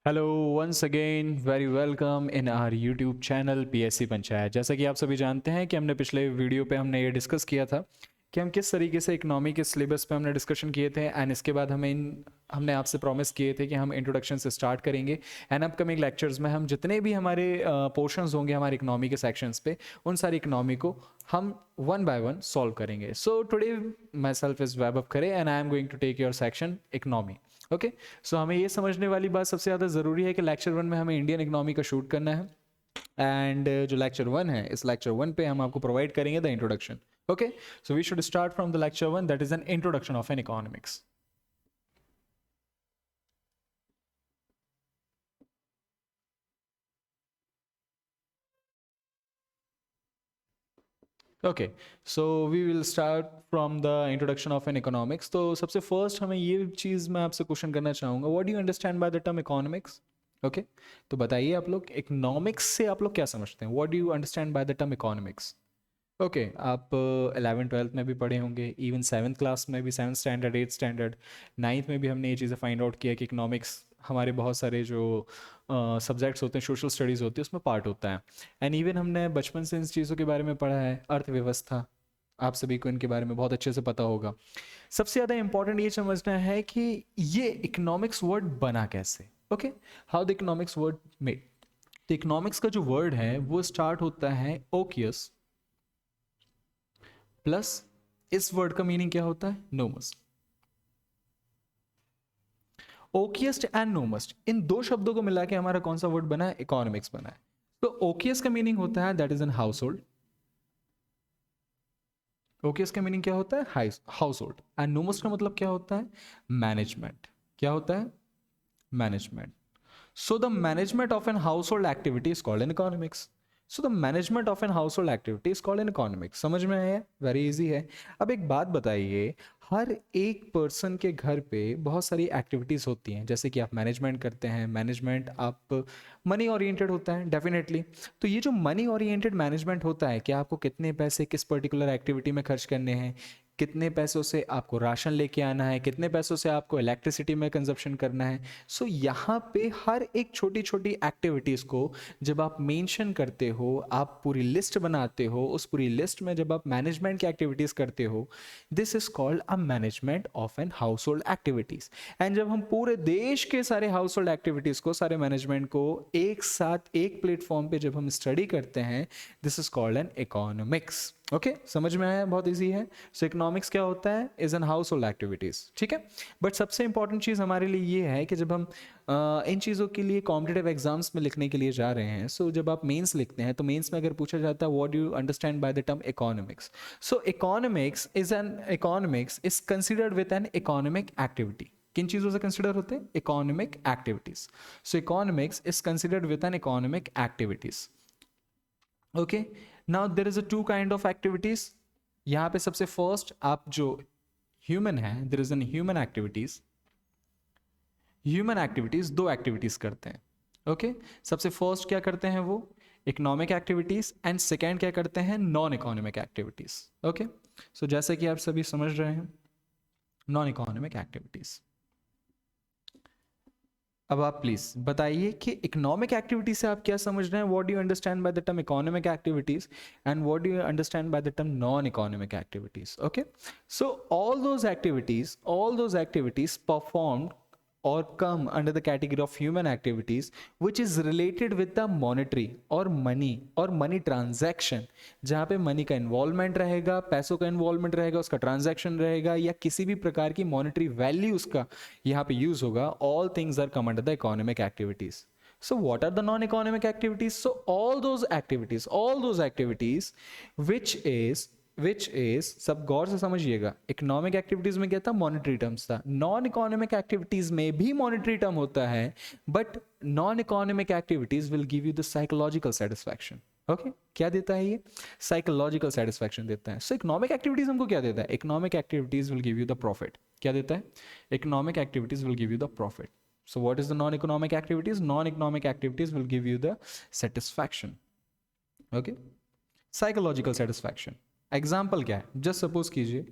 Hello once again very welcome in our YouTube channel PSC Panchayat. जैसा कि आप सभी जानते हैं कि हमने पिछले वीडियो पे हमने ये डिस्कस किया था कि हम किस तरीके से इकोनॉमी के सिलेबस पे हमने डिस्कशन किए थे एंड इसके बाद हमने आपसे प्रॉमिस किए थे कि हम इंट्रोडक्शन से स्टार्ट करेंगे एंड अपकमिंग लेक्चर्स में हम जितने भी हमारे पोर्शंस होंगे हमारे इकोनॉमी के सेक्शंस पे उन सारी इकोनॉमी को हम वन बाय वन सॉल्व करेंगे। So today myself is Vaibhav Khare and I am going to take your section economy. Okay, so हमें ये समझने वाली बात सबसे ज़्यादा ज़रूरी है कि लेक्चर वन में हमें इंडियन इकोनॉमी का शूट करना है एंड जो लेक्चर वन है इस लेक्चर वन पे हम आपको प्रोवाइड करेंगे the introduction. Okay, so we should start from the lecture one that is an introduction of an economics. Okay, so we will start from the introduction of an economics. तो सबसे first हमें ये चीज़ मैं आपसे question करना चाहूँगा, what do you understand by the term economics. Okay, तो बताइए आप लोग इकोनॉमिक्स से आप लोग क्या समझते हैं, what do you understand by the term economics. Okay, आप 11th-12th में भी पढ़े होंगे, इवन 7th क्लास में भी, 7th standard, 8th standard, 9th में भी हमने ये चीज़ें फाइंड आउट किया कि इकोनॉमिक्स हमारे बहुत सारे जो सब्जेक्ट्स होते हैं, सोशल स्टडीज़ होती है, उसमें पार्ट होता है। एंड इवन हमने बचपन से इन चीज़ों के बारे में पढ़ा है। अर्थव्यवस्था, आप सभी को इनके बारे में बहुत अच्छे से पता होगा। सबसे ज़्यादा इंपॉर्टेंट ये समझना है कि ये इकोनॉमिक्स वर्ड बना कैसे। Okay, how the economics word made. तो इकोनॉमिक्स का जो वर्ड है वो स्टार्ट होता है ओकियस प्लस इस वर्ड का मीनिंग क्या होता है, नोमस। ओकियस्ट एंड नोमस्ट, इन दो शब्दों को मिला के हमारा कौन सा वर्ड बना है, इकोनॉमिक्स बना है। तो ओकियस का मीनिंग होता है that is an household. ओकियस का मीनिंग क्या होता है, हाउस होल्ड। एंड नोमस्ट का मतलब क्या होता है, मैनेजमेंट। क्या होता है, management. So the management of an household activity is called an economics. So the management of an household activity is called an economics. समझ में आया, वेरी इजी है। अब एक बात बताइए, हर एक पर्सन के घर पे बहुत सारी एक्टिविटीज़ होती हैं, जैसे कि आप मैनेजमेंट करते हैं, मैनेजमेंट आप मनी ओरिएंटेड होता है डेफिनेटली। तो ये जो मनी ओरिएंटेड मैनेजमेंट होता है कि आपको कितने पैसे किस पर्टिकुलर एक्टिविटी में खर्च करने हैं, कितने पैसों से आपको राशन लेके आना है, कितने पैसों से आपको इलेक्ट्रिसिटी में कंजप्शन करना है। सो यहाँ पे हर एक छोटी छोटी एक्टिविटीज़ को जब आप मेंशन करते हो, आप पूरी लिस्ट बनाते हो, उस पूरी लिस्ट में जब आप मैनेजमेंट की एक्टिविटीज़ करते हो, this is called a management of an household activities. And जब हम पूरे देश के सारे हाउस होल्ड एक्टिविटीज़ को, सारे मैनेजमेंट को एक साथ एक प्लेटफॉर्म पे जब हम स्टडी करते हैं, this is called an economics. Okay, समझ में आया, बहुत इजी है। सो इकोनॉमिक्स क्या होता है, is an house hold activities, ठीक है। बट सबसे इंपॉर्टेंट चीज़ हमारे लिए ये है कि जब हम इन चीज़ों के लिए कॉम्पिटेटिव एग्जाम्स में लिखने के लिए जा रहे हैं, सो जब आप मेंस लिखते हैं तो मेंस में अगर पूछा जाता है what do you understand by the term economics, so economics is considered with an economic activity. किन चीज़ों से कंसिडर होते हैं, economic activities. So economics is considered with an economic activities. Okay, now there is a two kind of activities. यहाँ पे सबसे first आप जो ह्यूमन है, there is an human activities. Human activities दो एक्टिविटीज करते हैं। ओके, सबसे फर्स्ट क्या करते हैं वो, इकोनॉमिक एक्टिविटीज, एंड सेकेंड क्या करते हैं, नॉन इकोनॉमिक एक्टिविटीज। ओके, सो जैसे कि आप सभी समझ रहे हैं, नॉन इकोनॉमिक एक्टिविटीज। अब आप प्लीज बताइए कि इकोनॉमिक एक्टिविटी से आप क्या समझ रहे हैं, what do you understand by the term economic activities and what do you understand by the term non economic activities. Okay, so all those activities performed or come under the category of human activities which is related with the monetary or money transaction, जहाँ पे money का involvement रहेगा, पैसों का involvement रहेगा, उसका transaction रहेगा, या किसी भी प्रकार की मॉनेटरी वैल्यू उसका यहाँ पे यूज होगा, all things are come under the economic activities. So what are the non-economic activities? So all those activities which is सब गौर से समझिएगा, इकोनॉमिक एक्टिविटीज में क्या था, मॉनेटरी टर्म्स था। नॉन इकोनॉमिक एक्टिविटीज में भी मॉनेटरी टर्म होता है, but non economic activities will give you the psychological satisfaction. Okay, क्या देता है ये, साइकोलॉजिकल सेटिस्फैक्शन देता है। सो इकोनॉमिक एक्टिविटीज हमको क्या देता है, economic activities will give you the profit. क्या देता है, economic activities will give you the profit. So what is the non-economic activities? Non-economic activities will give you the satisfaction. Okay? Psychological satisfaction. Example क्या है? Just suppose कीजिए,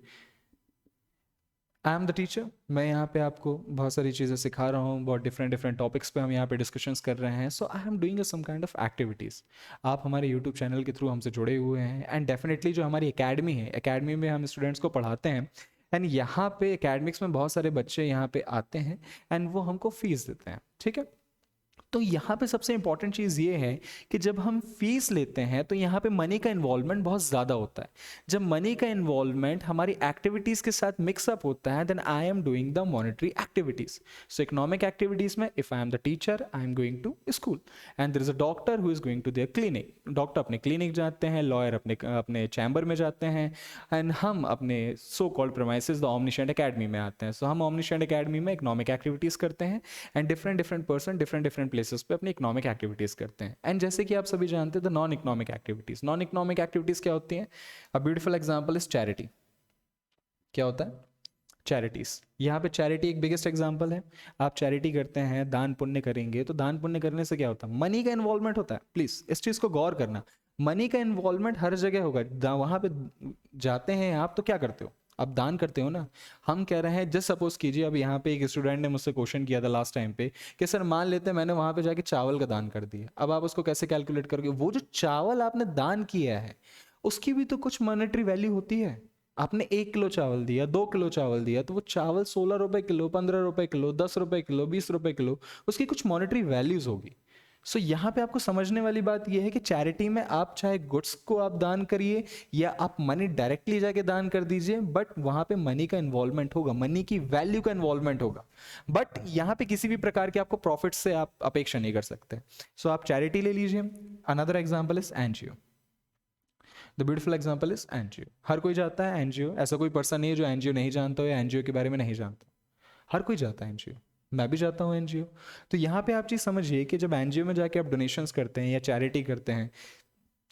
आई am the teacher, मैं यहाँ पे आपको बहुत सारी चीज़ें सिखा रहा हूँ, बहुत डिफरेंट डिफरेंट टॉपिक्स पे हम यहाँ पे डिस्कशंस कर रहे हैं. So I am doing some kind of activities. आप हमारे यूट्यूब चैनल के थ्रू हमसे जुड़े हुए हैं, एंड डेफिनेटली जो हमारी एकेडमी है, एकेडमी में हम स्टूडेंट्स को पढ़ाते हैं, एंड यहाँ पे एकेडमिक्स में बहुत सारे बच्चे यहाँ पे आते हैं एंड वो हमको फीस देते हैं. ठीक है, तो यहाँ पे सबसे इंपॉर्टेंट चीज़ ये है कि जब हम फीस लेते हैं तो यहाँ पे मनी का इन्वॉल्वमेंट बहुत ज़्यादा होता है. जब मनी का इन्वॉल्वमेंट हमारी एक्टिविटीज़ के साथ मिक्सअप होता है, then I am doing the monetary activities. So economic activities में if I am the teacher, I am going to school, and there is a doctor who is going to their clinic. Doctor अपने clinic जाते हैं, lawyer अपने अपने chamber में जाते हैं, and हम अपने so called premises the omniscient academy में आते हैं. सो हम ओमनिशेंट एकेडमी में इकोनॉमिक एक्टिविटीज़ करते हैं, and different different person different different places पे अपनी इकोनॉमिक एक्टिविटीज़ करते हैं. एंड जैसे कि आप सभी जानते हैं the non economic activities. Non economic activities क्या होती हैं? अ ब्यूटीफुल एग्जांपल इज चैरिटी. क्या होता है? चैरिटीज़. यहाँ पे चैरिटी एक बिगेस्ट एग्जांपल है. आप चैरिटी करते हैं, दान पुण्य करेंगे, तो दान पुण्य करने से क्या होता है? मनी का इन्वॉल्वमेंट होता है. प्लीज़ इस चीज़ को गौर करना. मनी का इन्वॉल्वमेंट हर जगह होगा. वहाँ पे जाते हैं आप तो क्या करते हो? आप दान करते हो ना. हम कह रहे हैं, जस्ट सपोज कीजिए, अब यहाँ पे एक स्टूडेंट ने मुझसे क्वेश्चन किया था लास्ट टाइम पे कि सर मान लेते हैं मैंने वहाँ पे जाके चावल का दान कर दिया. अब आप उसको कैसे कैलकुलेट करोगे? वो जो चावल आपने दान किया है उसकी भी तो कुछ मॉनेटरी वैल्यू होती है. आपने 1 किलो चावल दिया, 2 किलो चावल दिया, तो वो चावल 16 रुपए किलो, 15 रुपए किलो, 10 रुपए किलो, 20 रुपए किलो, उसकी कुछ मॉनेटरी वैल्यूज होगी. सो यहाँ पे आपको समझने वाली बात यह है कि चैरिटी में आप चाहे गुड्स को आप दान करिए या आप मनी डायरेक्टली जाके दान कर दीजिए, बट वहाँ पे मनी का इन्वॉल्वमेंट होगा, मनी की वैल्यू का इन्वॉल्वमेंट होगा. बट यहाँ पे किसी भी प्रकार के आपको प्रॉफिट से आप अपेक्षा नहीं कर सकते. सो आप चैरिटी ले लीजिए. Another example is NGO. The beautiful example is NGO. हर कोई जाता है एनजीओ. ऐसा कोई पर्सन नहीं है जो एनजीओ नहीं जानता हो या एनजीओ के बारे में नहीं जानता. हर कोई जाता है एनजीओ. मैं भी जाता हूँ एनजीओ. तो यहाँ पे आप चीज़ समझिए कि जब एनजीओ में जाके आप डोनेशंस करते हैं या चैरिटी करते हैं,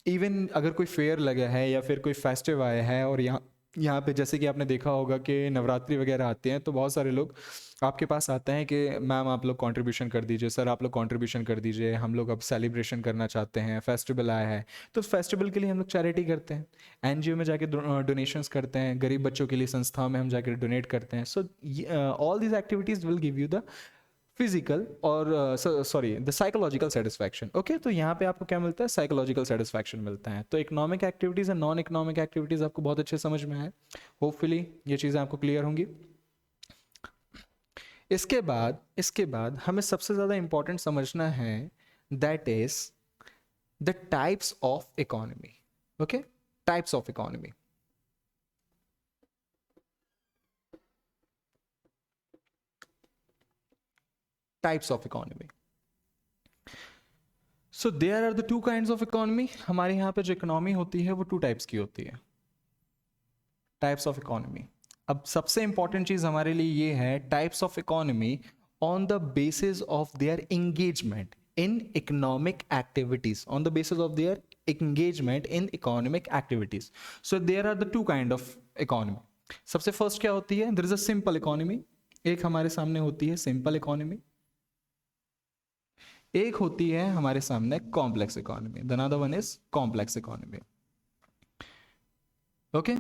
इवन अगर कोई फेयर लगा है या फिर कोई फेस्टिव आया है, और यहाँ पे जैसे कि आपने देखा होगा कि नवरात्रि वगैरह आते हैं, तो बहुत सारे लोग आपके पास आते हैं कि मैम आप लोग कंट्रीब्यूशन कर दीजिए, सर आप लोग कंट्रीब्यूशन कर दीजिए, हम लोग अब सेलिब्रेशन करना चाहते हैं, फेस्टिवल आया है. तो फेस्टिवल के लिए हम लोग चैरिटी करते हैं, एनजीओ में जाके डोनेशंस करते हैं, गरीब बच्चों के लिए संस्थाओं में हम जाकर डोनेट करते हैं. So all these activities will give you the physical और sorry the psychological satisfaction. Okay, तो यहाँ पे आपको क्या मिलता है? साइकोलॉजिकल सेटिस्फैक्शन मिलता है. तो economic activities and non economic activities आपको बहुत अच्छे समझ में आए. होपफुली ये चीज़ें आपको क्लियर होंगी. इसके बाद हमें सबसे ज़्यादा इंपॉर्टेंट समझना है, that is the types of economy. Okay, types of economy. Types of economy. So there are the two kinds of economy. हमारे यहाँ पे जो इकोनॉमी होती है वो 2 टाइप्स की होती है. Types of economy. अब सबसे इंपॉर्टेंट चीज हमारे लिए ये है, types of economy on the basis of their engagement in economic activities. On the basis of their engagement in economic activities. So there are the 2 kind of economy. सबसे first क्या होती है? There is a simple economy. एक हमारे सामने होती है simple economy, एक होती है हमारे सामने complex economy. The another one is complex economy. Okay,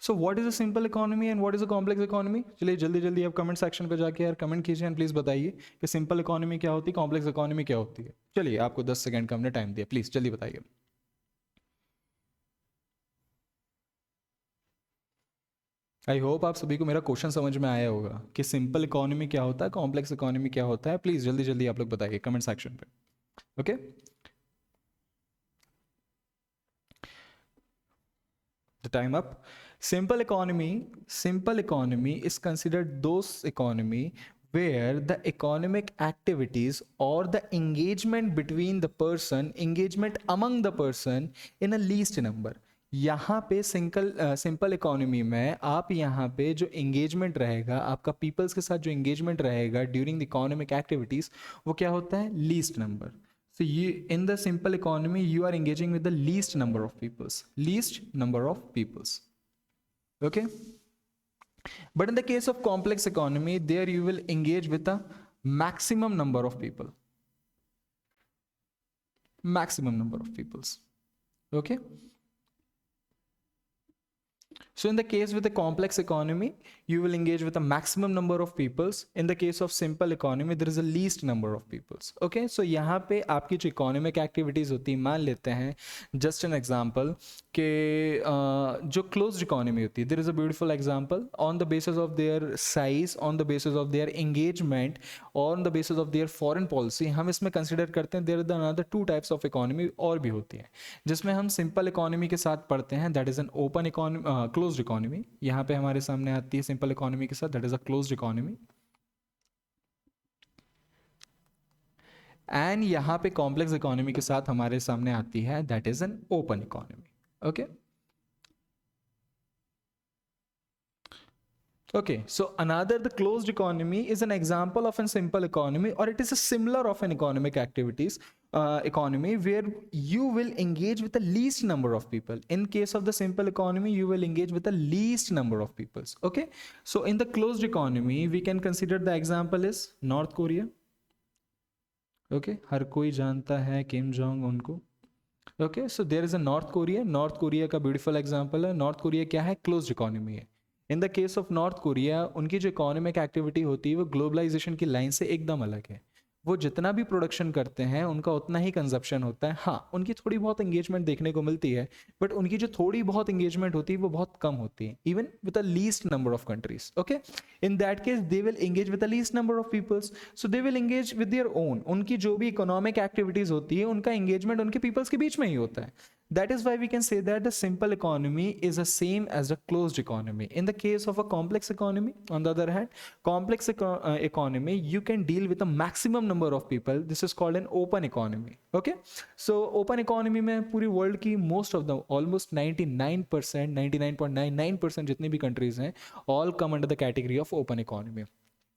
so what is a simple economy and what is a complex economy? चलिए जल्दी जल्दी आप कमेंट सेक्शन पे जाके यार कमेंट कीजिए एंड प्लीज बताइए कि सिंपल इकोनॉमी क्या होती है, कॉम्प्लेक्स इकोनॉमी क्या होती है. चलिए आपको 10 सेकंड का हमने टाइम दिया, प्लीज जल्दी बताइए. आई होप आप सभी को मेरा क्वेश्चन समझ में आया होगा कि सिंपल इकोनॉमी क्या होता है, कॉम्प्लेक्स इकोनॉमी क्या होता है. प्लीज जल्दी जल्दी आप लोग बताइए कमेंट सेक्शन पे. Okay, the time up. Simple economy is considered those economy where the economic activities or the engagement among the person in a least number. यहाँ पे सिंपल इकोनॉमी में आप यहाँ पे जो एंगेजमेंट रहेगा, आपका पीपल्स के साथ जो एंगेजमेंट रहेगा ड्यूरिंग द इकोनॉमिक एक्टिविटीज, वो क्या होता है? Least number. So you, in the simple economy, you are engaging with the least number of peoples. Least number of peoples. Okay. But in the case of complex economy, there you will engage with a maximum number of people. Maximum number of peoples. Okay. So in the case with a complex economy, you will engage with a maximum number of peoples. In the case of simple economy, there is a least number of peoples. Okay, so यहाँ पे आपकी जो economic activities होती है, मान लेते हैं just an example कि जो क्लोज्ड इकोनॉमी होती है, there is a beautiful example on the basis of their size, on the basis of their engagement, on the basis of their foreign policy, हम इसमें कंसिडर करते हैं there are another two types of economy और भी होती है, जिसमें हम सिंपल इकोनॉमी के साथ पढ़ते हैं, that is an open economy, closed economy. यहाँ पे हमारे सामने आती है सिंपल इकोनॉमी के साथ, that is a closed economy. And यहाँ पे कॉम्प्लेक्स इकोनॉमी के साथ हमारे सामने आती है, that is an open economy. Okay, okay, so another, the closed economy is an example of a simple economy, or it is a similar of an economic activities economy where you will engage with the least number of people. In case of the simple economy, you will engage with the least number of peoples. Okay, so in the closed economy, we can consider the example is North Korea. Okay, हर कोई जानता है Kim Jong उनको। Okay, so there is a North Korea. North Korea का beautiful example है। North Korea क्या है? Closed economy है। In the case of north Korea, उनकी जो इकोनॉमिक एक्टिविटी होती है वो ग्लोबलाइजेशन की लाइन से एकदम अलग है। वो जितना भी प्रोडक्शन करते हैं उनका उतना ही कंजप्शन होता है। हाँ, उनकी थोड़ी बहुत एंगेजमेंट देखने को मिलती है, बट उनकी जो थोड़ी बहुत एंगेजमेंट होती है वो बहुत कम होती है, even with the least number of countries. Okay, in that case they will engage with the least number of peoples, so they will engage with their own. उनकी जो भी इकोनॉमिक एक्टिविटीज होती है उनका एंगेजमेंट उनके पीपल्स के बीच में ही होता है। That is why we can say that the simple economy is the same as the closed economy. In the case of a complex economy, on the other hand, complex economy, you can deal with a maximum number of people. This is called an open economy. Okay, so open economy में पूरी world की most of the almost 99%, 99.99% जितनी भी countries हैं, all come under the category of open economy.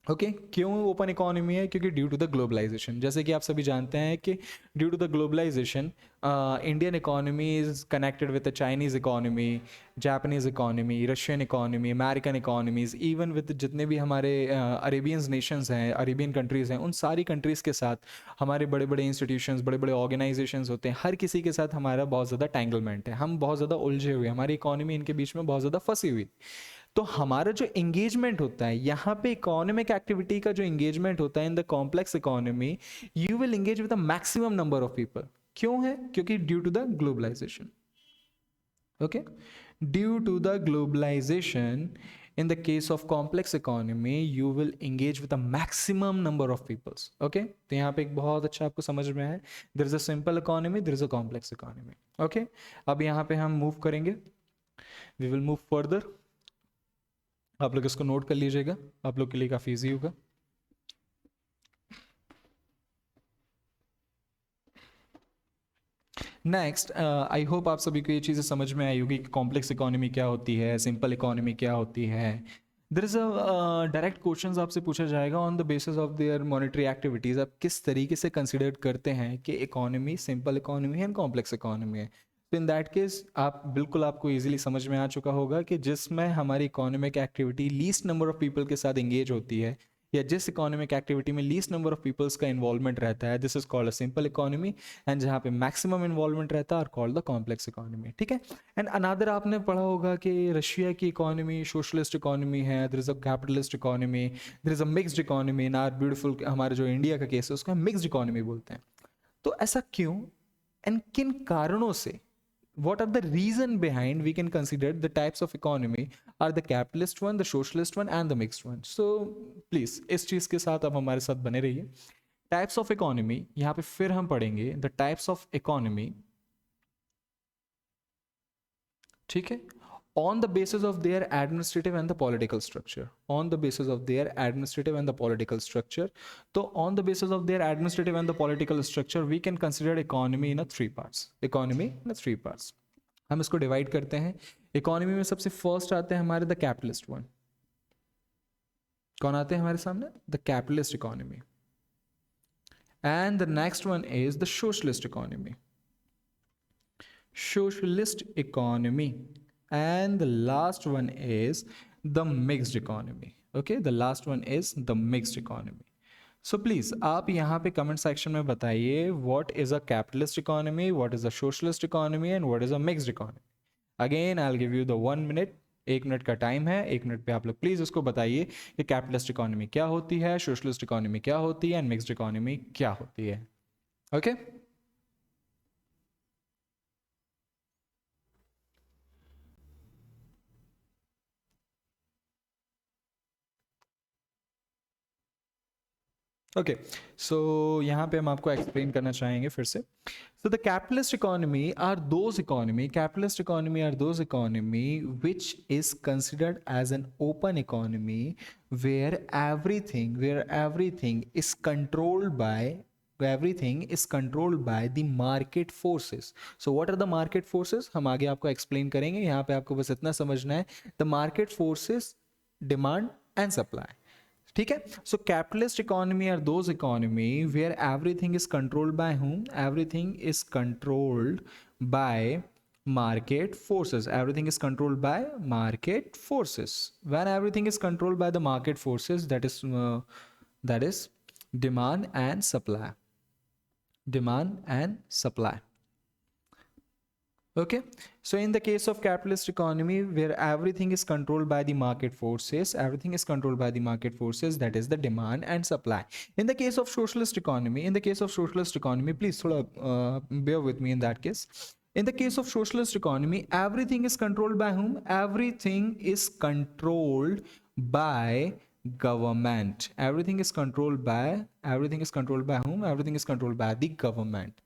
Okay, क्यों open economy है? क्योंकि due to the globalisation, जैसे कि आप सभी जानते हैं कि due to the globalisation Indian economy is connected with the Chinese economy, Japanese economy, Russian economy, American economies, even with जितने भी हमारे अरेबियंस नेशंस हैं, अरेबियन कंट्रीज़ हैं, उन सारी कंट्रीज़ के साथ हमारे बड़े बड़े इंस्टीट्यूशंस, बड़े बड़े ऑर्गेनाइजेशंस होते हैं, हर किसी के साथ हमारा बहुत ज़्यादा टैंगलमेंट है, हम बहुत ज़्यादा उलझे हुए, हमारी इकोनॉमी इनके बीच में बहुत ज़्यादा फंसी हुई। तो हमारा जो एंगेजमेंट होता है यहाँ पे, इकोनॉमिक एक्टिविटी का जो एंगेजमेंट होता है in the complex economy, you will engage with the maximum number of people. क्यों है? क्योंकि due to the globalisation. Okay, due to the globalisation, in the case of complex economy you will engage with a maximum number of peoples. Okay, तो यहाँ पे एक बहुत अच्छा आपको समझ में है, there is a simple economy, there is a complex economy. Okay, अब यहाँ पे हम मूव करेंगे, we will move further. आप लोग इसको नोट कर लीजिएगा, आप लोग के लिए काफ़ी ईजी होगा। नेक्स्ट, आई होप आप सभी को ये चीज़ें समझ में आई होगी कि कॉम्प्लेक्स इकोनॉमी क्या होती है, सिंपल इकोनॉमी क्या होती है। There is a direct question आपसे पूछा जाएगा on the basis of their monetary activities, आप किस तरीके से कंसिडर करते हैं कि इकोनॉमी सिंपल इकोनॉमी है एंड कॉम्प्लेक्स इकोनॉमी है। तो इन दैट केस आप बिल्कुल, आपको ईजिली समझ में आ चुका होगा कि जिसमें हमारी economic activity least number of people के साथ एंगेज होती है, या जिस इकोनॉमिक एक्टिविटी में लीस्ट नंबर ऑफ पीपल्स का इन्वॉल्वमेंट रहता है, this is called a simple economy, and जहाँ पे मैक्सिमम इन्वॉल्वमेंट रहता है और कॉल्ड द कॉम्प्लेक्स इकोनॉमी। ठीक है, एंड अनदर आपने पढ़ा होगा कि रशिया की इकोनॉमी सोशलिस्ट इकोनॉमी है, there is a capitalist economy, there is a mixed economy. In our beautiful, हमारे जो इंडिया का केस है उसको हम मिक्स्ड इकोनॉमी बोलते हैं। तो ऐसा क्यों एंड किन कारणों से, what are the reason behind we can consider the types of economy are the capitalist one, the socialist one and the mixed one. So please इस चीज के साथ आप हमारे साथ बने रहिए। टाइप्स ऑफ इकोनॉमी, यहाँ पे फिर हम पढ़ेंगे द टाइप्स ऑफ इकोनॉमी, ठीक है, on the basis of their administrative and the political structure, on the basis of their administrative and the political structure. तो on the basis of their administrative and the political structure we can consider economy in a three parts, economy in a three parts. हम इसको divide करते हैं। Economy में सबसे first आते हैं हमारे द कैपिटलिस्ट वन। कौन आते हैं हमारे सामने? The capitalist economy. And the next one is the socialist economy, socialist economy, and the last one is the mixed economy. Okay, the last one is the mixed economy. So please आप यहाँ पे comment section में बताइए what is a capitalist economy, what is a socialist economy and what is a mixed economy. Again I'll give you the 1 minute 1 minute का time है, 1 minute पे आप लोग प्लीज उसको बताइए कि कैपिटलिस्ट इकोनॉमी क्या होती है, सोशलिस्ट इकोनॉमी क्या होती है एंड मिक्स्ड इकोनॉमी क्या होती है. ओके ओके सो यहाँ पे हम आपको एक्सप्लेन करना चाहेंगे फिर से. So the capitalist economy are those economy which is considered as an open economy where everything is controlled by the market forces. So what are the market forces? हम आगे आपको explain करेंगे. यहाँ पे आपको बस इतना समझना है, the market forces, demand and supply. ठीक है. So capitalist economy are those economy where everything is controlled by whom? Everything is controlled by market forces. Everything is controlled by market forces. When everything is controlled by the market forces, that is demand and supply. Demand and supply. Okay, so in the case of capitalist economy where everything is controlled by the market forces, that is the demand and supply. In the case of socialist economy, please bear with me in that case. In the case of socialist economy, everything is controlled by whom? Everything is controlled by government. Everything is controlled by whom? Everything is controlled by the government.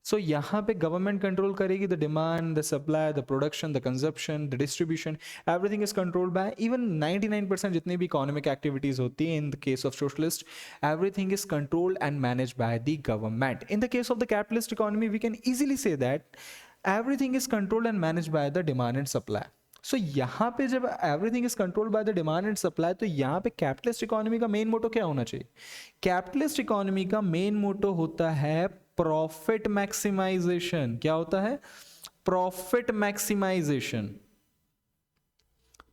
So यहाँ पे government control करेगी the demand, the supply, the production, the consumption, the distribution. Everything is controlled by, even 99% जितनी भी economic activities होती है in the case of socialist, everything is controlled and manage by the government. In the case of the capitalist economy we can easily say that everything is controlled and manage by the demand and supply. So यहाँ पे जब everything is controlled by the demand and supply, तो यहाँ पे capitalist economy का main motto क्या होना चाहिए? कैपिटलिस्ट इकोनॉमी का मेन मोटो होता है प्रॉफिट मैक्सिमाइजेशन. क्या होता है? Profit maximisation.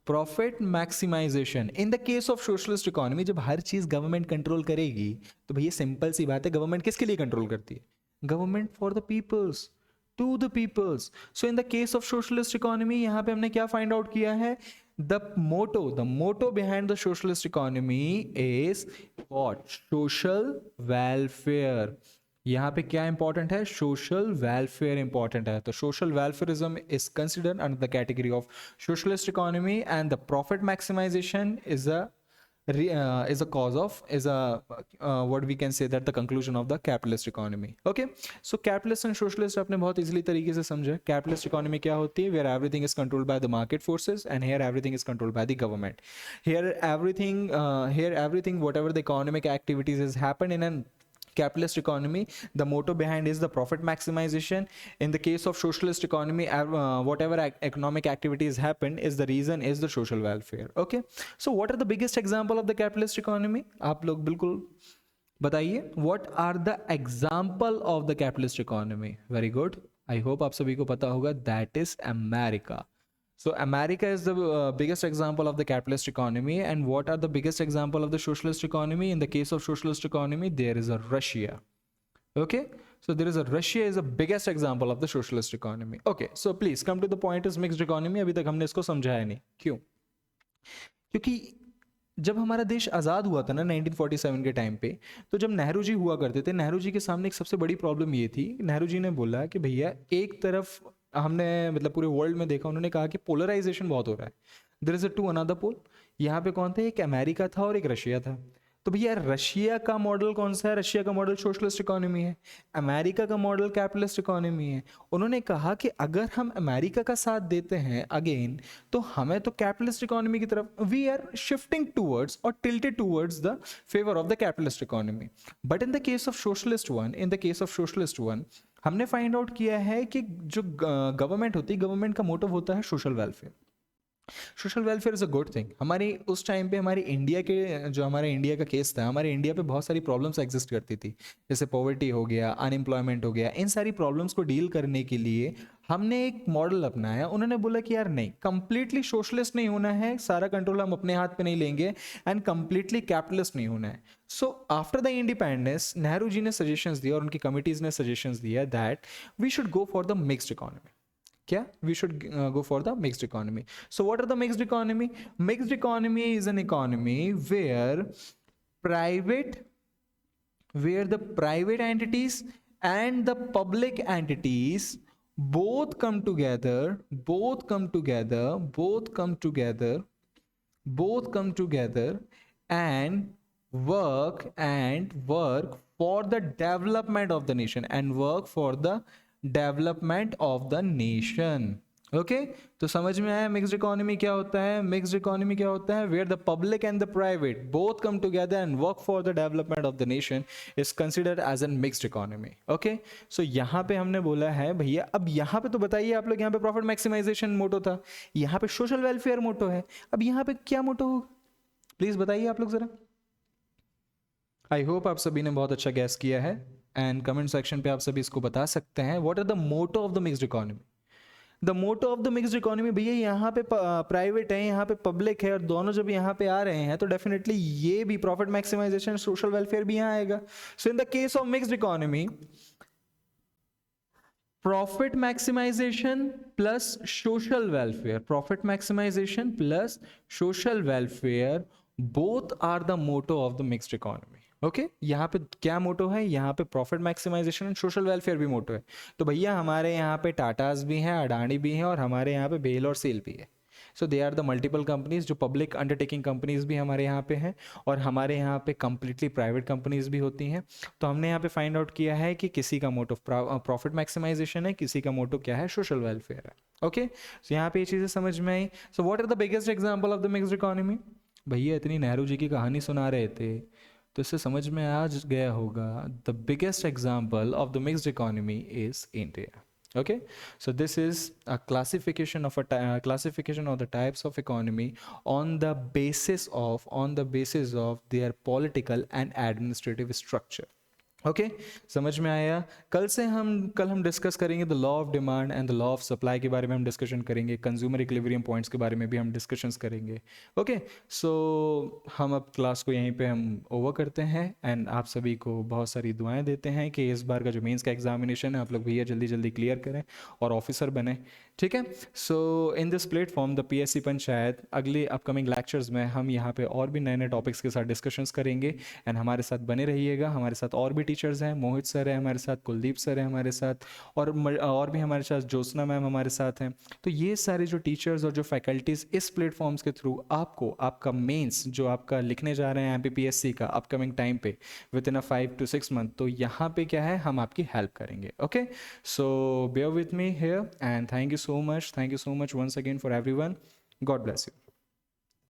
Profit maximisation. In the case of socialist economy जब हर चीज गवर्नमेंट कंट्रोल करेगी, तो भैया सिंपल सी बात है, गवर्नमेंट किसके लिए कंट्रोल करती है? Government for the peoples, to the peoples. So in the case of socialist economy यहां पे हमने क्या फाइंड आउट किया है? The motto behind the socialist economy is what? Social welfare. यहाँ पे क्या इंपॉर्टेंट है? सोशल वेलफेयर इंपॉर्टेंट है. तो social welfarism is considered under the category of socialist economy and the profit maximisation is a cause of, what we can say that the conclusion of the capitalist economy. Okay, so capitalist and socialist आपने बहुत easily तरीके से समझा. capitalist economy क्या होती है? where everything is controlled by the market forces, and here everything is controlled by the government. Here everything whatever the economic activities has happened in an capitalist economy, the motto behind is the profit maximization. In the case of socialist economy, whatever economic activities happen is the reason is the social welfare. Okay, so what are the biggest example of the capitalist economy? आप लोग बिल्कुल बताइए, what are the example of the capitalist economy? Very good, I hope आप सभी को पता होगा, that is America. So America is the biggest example of the capitalist economy. And what are the biggest example of the socialist economy? In the case of socialist economy, there is a Russia. Okay, so there is a Russia is the biggest example of the socialist economy. Okay, so please come to the point is mixed economy. अभी तक हमने इसको समझाया नहीं. क्यों? क्योंकि जब हमारा देश आज़ाद हुआ था ना 1947 के टाइम पे, तो जब नेहरू जी हुआ करते थे, नेहरू जी के सामने एक सबसे बड़ी प्रॉब्लम ये थी. नेहरू जी ने बोला कि भैया एक तरफ हमने मतलब पूरे वर्ल्ड में देखा, उन्होंने कहा कि पोलराइजेशन बहुत हो रहा है. There is a two another pole. यहाँ पे कौन थे? एक अमेरिका था और एक रशिया था. तो भैया रशिया का मॉडल कौन सा है? रशिया का मॉडल सोशलिस्ट इकोनॉमी है. अमेरिका का मॉडल कैपिटलिस्ट इकोनॉमी है. उन्होंने कहा कि अगर हम अमेरिका का साथ देते हैं अगेन, तो हमें तो कैपिटलिस्ट इकोनॉमी की तरफ वी आर शिफ्टिंग टूवर्ड्स और tilted towards the favour of the capitalist economy. But in the case of socialist one हमने फाइंड आउट किया है कि जो गवर्नमेंट होती है, गवर्नमेंट का मोटिव होता है social welfare. Social welfare is a good thing. हमारी उस टाइम पे हमारे इंडिया का केस था, हमारे इंडिया पे बहुत सारी प्रॉब्लम्स एग्जिस्ट करती थी, जैसे पॉवर्टी हो गया, अनएम्प्लॉयमेंट हो गया. इन सारी प्रॉब्लम्स को डील करने के लिए हमने एक मॉडल अपनाया. उन्होंने बोला कि यार नहीं, कंप्लीटली सोशलिस्ट नहीं होना है, सारा कंट्रोल हम अपने हाथ पे नहीं लेंगे, एंड कंप्लीटली कैपिटलिस्ट नहीं होना है. So after the independence Nehru ji ने सजेशंस दिया और उनकी कमिटीज ने सजेशंस दिया that we should go for the mixed economy. क्या? We should go for the mixed economy. So what are the mixed economy? Mixed economy is an economy where private the private entities and the public entities both come together, both come together, both come together, both come together and work for the development of the nation, and work for the development of the nation. Okay तो समझ में आया mixed economy क्या होता है? Mixed economy क्या होता है? Where the public and the private both come together and work for the development of the nation is considered as an mixed economy. Okay so यहाँ पे हमने बोला है भैया, अब यहाँ पे तो बताइए आप लोग, यहाँ पे प्रॉफिट मैक्सिमाइजेशन मोटो था, यहाँ पे सोशल वेलफेयर मोटो है, अब यहाँ पे क्या मोटो होगा? प्लीज बताइए आप लोग जरा. आई होप आप सभी ने बहुत अच्छा गैस किया है एंड कमेंट सेक्शन पे आप सभी इसको बता सकते हैं. What are the motto of the mixed economy? The motto of the mixed economy भैया, यहाँ पे प्राइवेट है, यहाँ पे पब्लिक है, और दोनों जब यहाँ पे आ रहे हैं तो डेफिनेटली ये भी प्रॉफिट मैक्सिमाइजेशन, सोशल वेलफेयर भी यहाँ आएगा. So in the case of mixed economy, profit maximization plus social welfare, profit maximization plus social welfare both are the motto of the mixed economy. Okay यहाँ पे क्या motto है? यहाँ पे profit maximisation and social welfare भी motto है. तो भैया हमारे यहाँ पे टाटास भी हैं, अडानी भी हैं, और हमारे यहाँ पे बेल और सेल भी है. So they are the multiple companies, जो पब्लिक अंडरटेकिंग कंपनीज भी हमारे यहाँ पे हैं, और हमारे यहाँ पे कंप्लीटली प्राइवेट कंपनीज भी होती हैं. तो हमने यहाँ पे फाइंड आउट किया है कि किसी का मोटो प्रॉफिट मैक्सिमाइजेशन है, किसी का मोटो क्या है? सोशल वेलफेयर है. ओके सो यहाँ पे ये चीज़ें समझ में आई. So what are the biggest example of the mixed economy? भैया इतनी नेहरू जी की कहानी सुना रहे थे तो इससे समझ में आ गया होगा, the biggest example of the mixed economy is India. Okay, so this is a classification of classification of the types of economy on the basis of their political and administrative structure. Okay समझ में आया? कल हम discuss करेंगे the law of demand and the law of supply के बारे में हम डिस्कशन करेंगे, कंज्यूमर इक्विलिब्रियम पॉइंट्स के बारे में भी हम डिस्कशंस करेंगे. ओके सो हम अब क्लास को यहीं पे हम ओवर करते हैं एंड आप सभी को बहुत सारी दुआएं देते हैं कि इस बार का जो मेंस का एग्जामिनेशन है आप लोग भैया जल्दी जल्दी क्लियर करें और ऑफिसर बने. ठीक है, so in this platform the PSC panchayat अगले अपकमिंग लेक्चर्स में हम यहाँ पे और भी नए नए टॉपिक्स के साथ डिस्कशंस करेंगे एंड हमारे साथ बने रहिएगा. हमारे साथ और भी टीचर्स हैं, मोहित सर है हमारे साथ, कुलदीप सर है हमारे साथ, और भी हमारे साथ ज्योत्सना मैम हमारे साथ हैं. तो ये सारे जो टीचर्स और जो फैकल्टीज़ इस प्लेटफॉर्म्स के थ्रू आपको आपका मेंस जो आपका लिखने जा रहे हैं एमपीपीएससी का अपकमिंग टाइम पे with in a 5 to 6 month, तो यहाँ पे क्या है हम आपकी हेल्प करेंगे. Okay so bear with me here and thank you so much once again for everyone. God bless you.